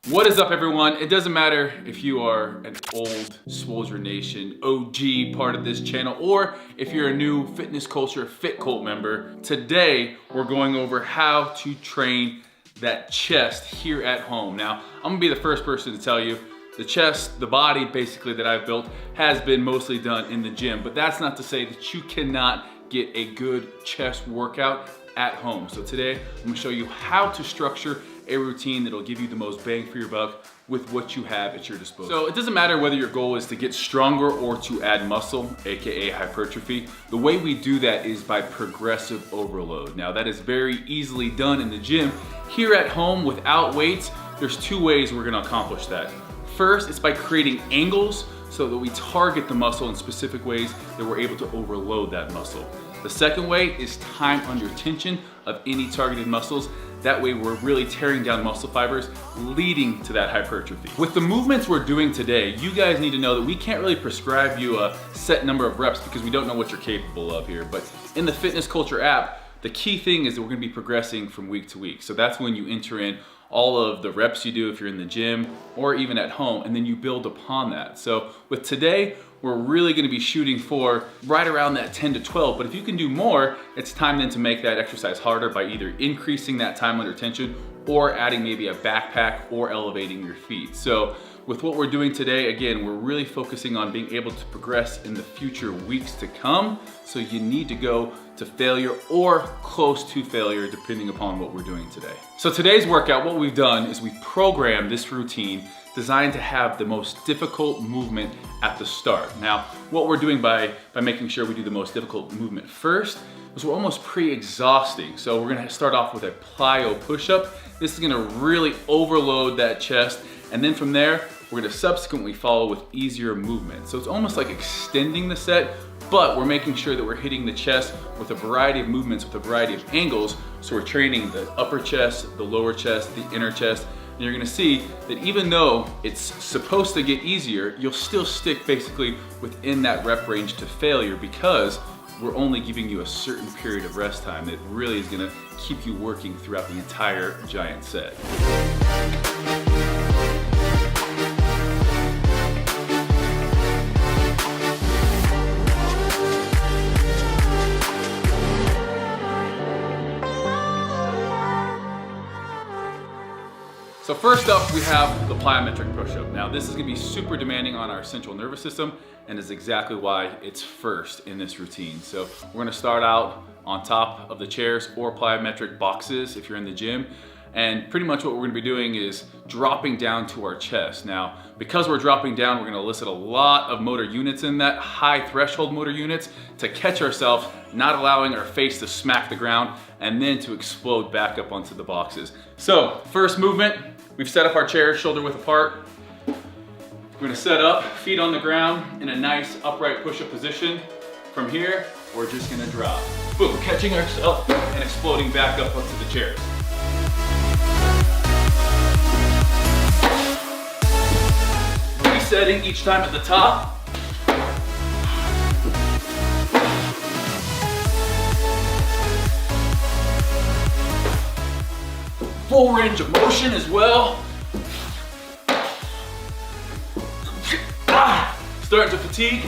What is up, everyone? It doesn't matter if you are an old Swole Nation OG part of this channel or if you're a new Fitness Culture Fit Cult member. Today, we're going over how to train that chest here at home. Now, I'm gonna be the first person to tell you the chest, the body basically that I've built has been mostly done in the gym, but that's not to say that you cannot get a good chest workout at home. So today, I'm gonna show you how to structure a routine that'll give you the most bang for your buck with what you have at your disposal. So it doesn't matter whether your goal is to get stronger or to add muscle, AKA hypertrophy. The way we do that is by progressive overload. Now that is very easily done in the gym. Here at home without weights, there's two ways we're gonna accomplish that. First, it's by creating angles so that we target the muscle in specific ways that we're able to overload that muscle. The second way is time under tension of any targeted muscles. That way we're really tearing down muscle fibers, leading to that hypertrophy. With the movements we're doing today, you guys need to know that we can't really prescribe you a set number of reps because we don't know what you're capable of here. But in the Fitness Culture app, the key thing is that we're gonna be progressing from week to week. So that's when you enter in all of the reps you do if you're in the gym or even at home, and then you build upon that. So with today, we're really gonna be shooting for right around that 10 to 12, but if you can do more, it's time then to make that exercise harder by either increasing that time under tension or adding maybe a backpack or elevating your feet. So with what we're doing today, again, we're really focusing on being able to progress in the future weeks to come. So you need to go to failure or close to failure depending upon what we're doing today. So today's workout, what we've done is we've programmed this routine designed to have the most difficult movement at the start. Now, what we're doing by making sure we do the most difficult movement first is we're almost pre-exhausting. So we're gonna start off with a plyo push-up. This is gonna really overload that chest. And then from there, we're gonna subsequently follow with easier movement. So it's almost like extending the set, but we're making sure that we're hitting the chest with a variety of movements, with a variety of angles. So we're training the upper chest, the lower chest, the inner chest. And you're gonna see that even though it's supposed to get easier, you'll still stick basically within that rep range to failure because we're only giving you a certain period of rest time that really is gonna keep you working throughout the entire giant set. So first up, we have the plyometric push-up. Now this is gonna be super demanding on our central nervous system and is exactly why it's first in this routine. So we're gonna start out on top of the chairs or plyometric boxes if you're in the gym. And pretty much what we're gonna be doing is dropping down to our chest. Now, because we're dropping down, we're gonna elicit a lot of motor units in that, high threshold motor units, to catch ourselves, not allowing our face to smack the ground, and then to explode back up onto the boxes. So, first movement, we've set up our chairs shoulder width apart. We're gonna set up, feet on the ground in a nice upright push-up position. From here, we're just gonna drop. Boom, catching ourselves and exploding back up onto the chairs. Resetting each time at the top. Full range of motion as well. Starting to fatigue.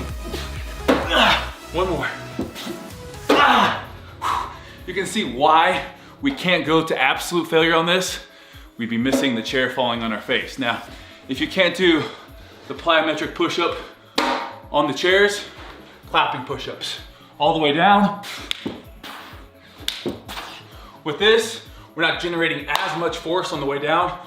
One more. You can see why we can't go to absolute failure on this. We'd be missing the chair falling on our face. Now, if you can't do the plyometric push-up on the chairs, clapping push-ups all the way down. With this, we're not generating as much force on the way down.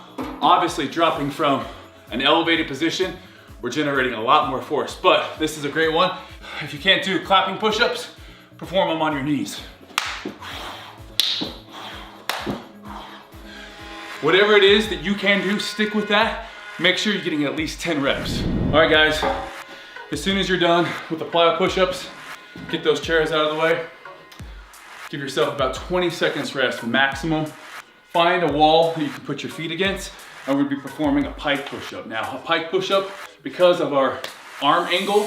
Obviously, dropping from an elevated position, we're generating a lot more force, but this is a great one. If you can't do clapping push-ups, perform them on your knees. Whatever it is that you can do, stick with that. Make sure you're getting at least 10 reps. All right, guys, as soon as you're done with the plyo push-ups, get those chairs out of the way. Give yourself about 20 seconds rest maximum. Find a wall that you can put your feet against, and we'll be performing a pike push-up. Now, a pike push-up, because of our arm angle,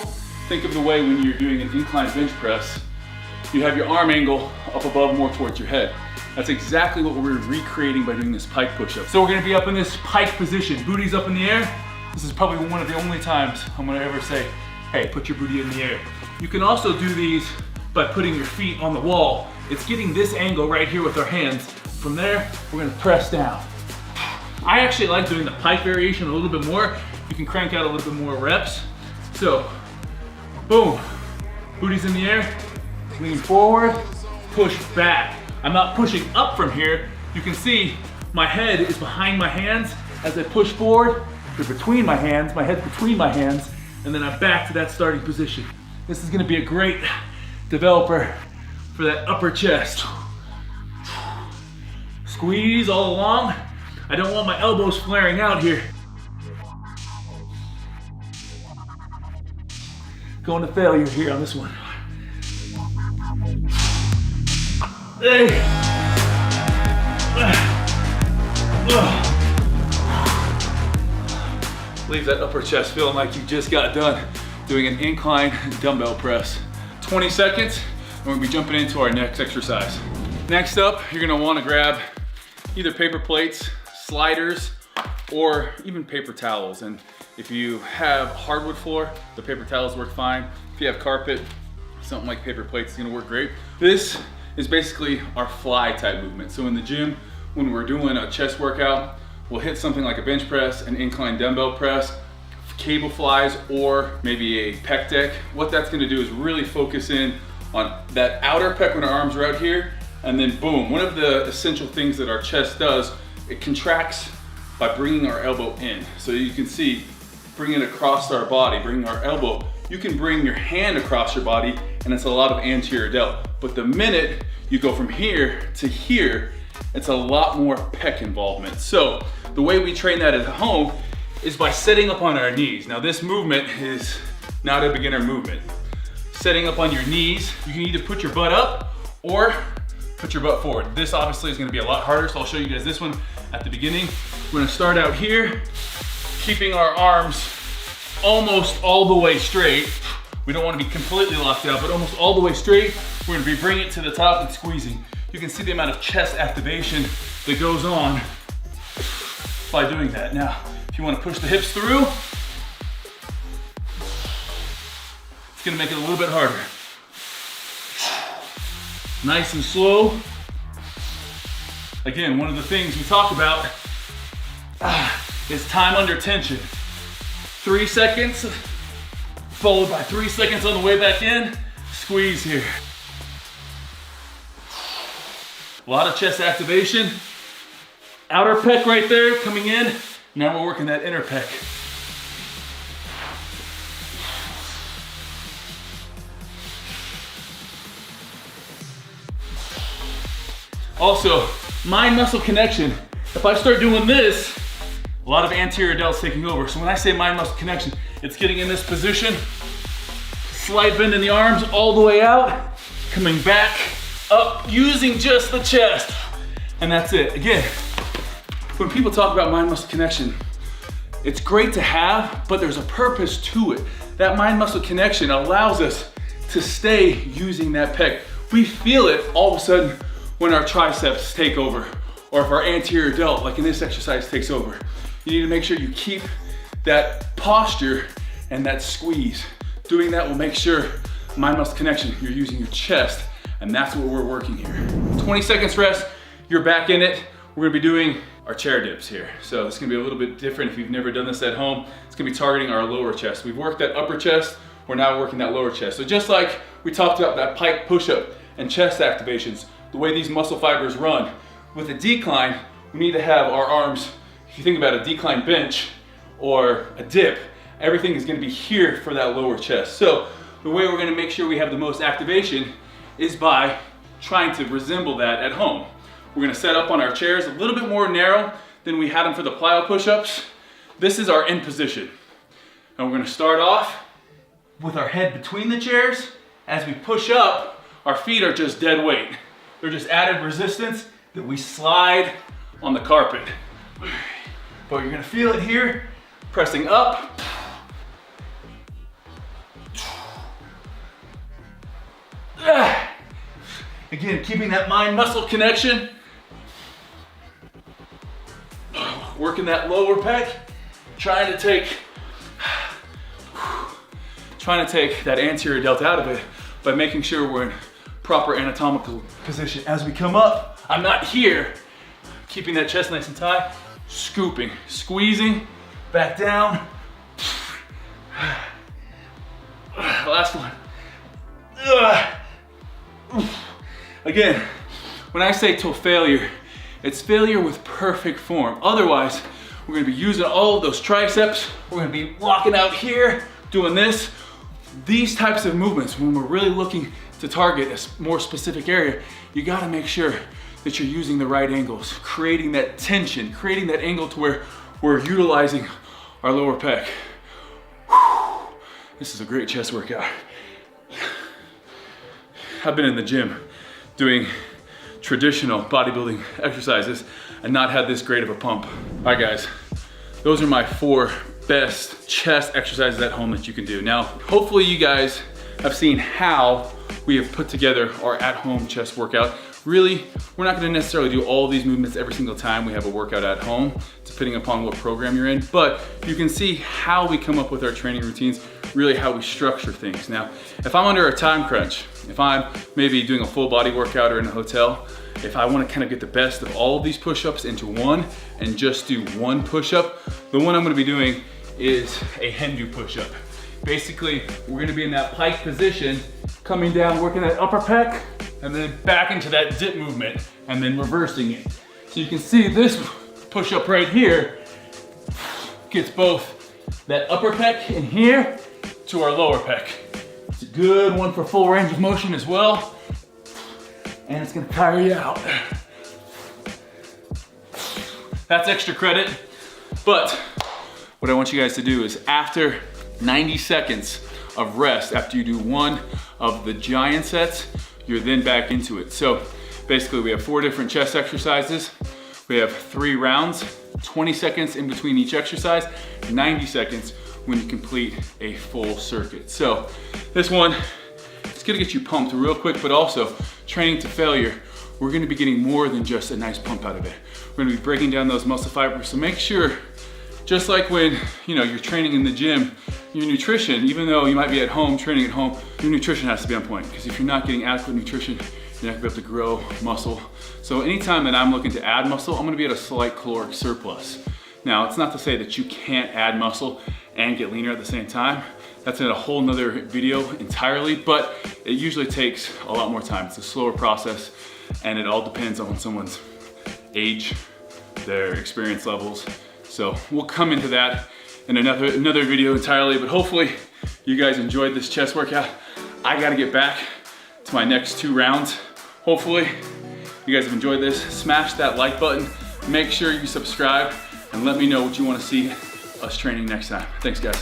think of the way when you're doing an incline bench press, you have your arm angle up above more towards your head. That's exactly what we're recreating by doing this pike push-up. So we're gonna be up in this pike position, booty's up in the air. This is probably one of the only times I'm gonna ever say, hey, put your booty in the air. You can also do these by putting your feet on the wall. It's getting this angle right here with our hands. From there, we're gonna press down. I actually like doing the pike variation a little bit more. You can crank out a little bit more reps. So, boom, booty's in the air, lean forward, push back. I'm not pushing up from here. You can see my head is behind my hands. As I push forward, they're between my hands, my head's between my hands, and then I'm back to that starting position. This is gonna be a great developer for that upper chest. Squeeze all along. I don't want my elbows flaring out here. Going to failure here on this one. Hey. Leave that upper chest feeling like you just got done doing an incline dumbbell press. 20 seconds, and we'll be jumping into our next exercise. Next up, you're gonna wanna grab either paper plates, sliders, or even paper towels. And if you have hardwood floor, the paper towels work fine. If you have carpet, something like paper plates is gonna work great. This is basically our fly type movement. So in the gym, when we're doing a chest workout, we'll hit something like a bench press, an incline dumbbell press, cable flies, or maybe a pec deck. What that's gonna do is really focus in on that outer pec when our arms are out here, and then boom. One of the essential things that our chest does, it contracts by bringing our elbow in. So you can see, bring it across our body, bring our elbow. You can bring your hand across your body, and it's a lot of anterior delt. But the minute you go from here to here, it's a lot more pec involvement. So the way we train that at home is by setting up on our knees. Now this movement is not a beginner movement. Setting up on your knees, you can either put your butt up or put your butt forward. This obviously is gonna be a lot harder, so I'll show you guys this one at the beginning. We're gonna start out here, keeping our arms almost all the way straight. We don't wanna be completely locked out, but almost all the way straight. We're gonna be bringing it to the top and squeezing. You can see the amount of chest activation that goes on by doing that. Now, if you wanna push the hips through, it's gonna make it a little bit harder. Nice and slow. Again, one of the things we talk about is time under tension. 3 seconds, followed by 3 seconds on the way back in. Squeeze here. A lot of chest activation. Outer pec right there coming in. Now we're working that inner pec. Also, mind-muscle connection. If I start doing this, a lot of anterior delts taking over. So when I say mind-muscle connection, it's getting in this position, slight bend in the arms all the way out, coming back up, using just the chest. And that's it. Again, when people talk about mind-muscle connection, it's great to have, but there's a purpose to it. That mind-muscle connection allows us to stay using that pec. We feel it all of a sudden when our triceps take over, or if our anterior delt, like in this exercise, takes over. You need to make sure you keep that posture and that squeeze. Doing that will make sure mind-muscle connection, you're using your chest, and that's what we're working here. 20 seconds rest, you're back in it. We're gonna be doing our chair dips here. So it's gonna be a little bit different if you've never done this at home. It's gonna be targeting our lower chest. We've worked that upper chest, we're now working that lower chest. So just like we talked about that pike push-up and chest activations, the way these muscle fibers run, with a decline, we need to have our arms, if you think about a decline bench or a dip, everything is gonna be here for that lower chest. So the way we're gonna make sure we have the most activation is by trying to resemble that at home. We're gonna set up on our chairs a little bit more narrow than we had them for the plyo push-ups. This is our end position. And we're gonna start off with our head between the chairs. As we push up, our feet are just dead weight. They're just added resistance that we slide on the carpet. But you're gonna feel it here, pressing up. Again, keeping that mind-muscle connection. working that lower pec, trying to take that anterior delt out of it by making sure we're in proper anatomical position. As we come up, I'm not here, keeping that chest nice and tight, scooping, squeezing, back down. Last one. Again, when I say to failure, it's failure with perfect form. Otherwise, we're gonna be using all of those triceps. We're gonna be locking out here, doing this. These types of movements, when we're really looking to target a more specific area, you gotta make sure that you're using the right angles, creating that tension, creating that angle to where we're utilizing our lower pec. Whew. This is a great chest workout. I've been in the gym doing traditional bodybuilding exercises and not had this great of a pump. All right guys, those are my 4 best chest exercises at home that you can do. Now, hopefully you guys have seen how we have put together our at-home chest workout. Really, we're not gonna necessarily do all these movements every single time we have a workout at home, depending upon what program you're in, but you can see how we come up with our training routines, really how we structure things. Now, if I'm under a time crunch, if I'm maybe doing a full body workout or in a hotel, if I wanna kind of get the best of all of these push-ups into one and just do one push-up, the one I'm gonna be doing is a Hindu push-up. Basically, we're gonna be in that pike position, coming down, working that upper pec, and then back into that dip movement, and then reversing it. So you can see this push-up right here gets both that upper pec in here to our lower pec. It's a good one for full range of motion as well, and it's gonna tire you out. That's extra credit, but what I want you guys to do is after 90 seconds of rest, after you do one of the giant sets, you're then back into it. So basically we have 4 different chest exercises. We have 3 rounds, 20 seconds in between each exercise, 90 seconds when you complete a full circuit. So this one, it's gonna get you pumped real quick, but also training to failure, we're gonna be getting more than just a nice pump out of it. We're gonna be breaking down those muscle fibers. So make sure, just like when you're training in the gym, your nutrition, even though you might be at home, training at home, your nutrition has to be on point. Because if you're not getting adequate nutrition, you're not gonna be able to grow muscle. So anytime that I'm looking to add muscle, I'm gonna be at a slight caloric surplus. Now, it's not to say that you can't add muscle and get leaner at the same time. That's in a whole nother video entirely, but it usually takes a lot more time. It's a slower process, and it all depends on someone's age, their experience levels. So we'll come into that in another video entirely, but hopefully you guys enjoyed this chest workout. I gotta get back to my next 2 rounds. Hopefully you guys have enjoyed this. Smash that like button, make sure you subscribe, and let me know what you wanna see us training next time. Thanks guys.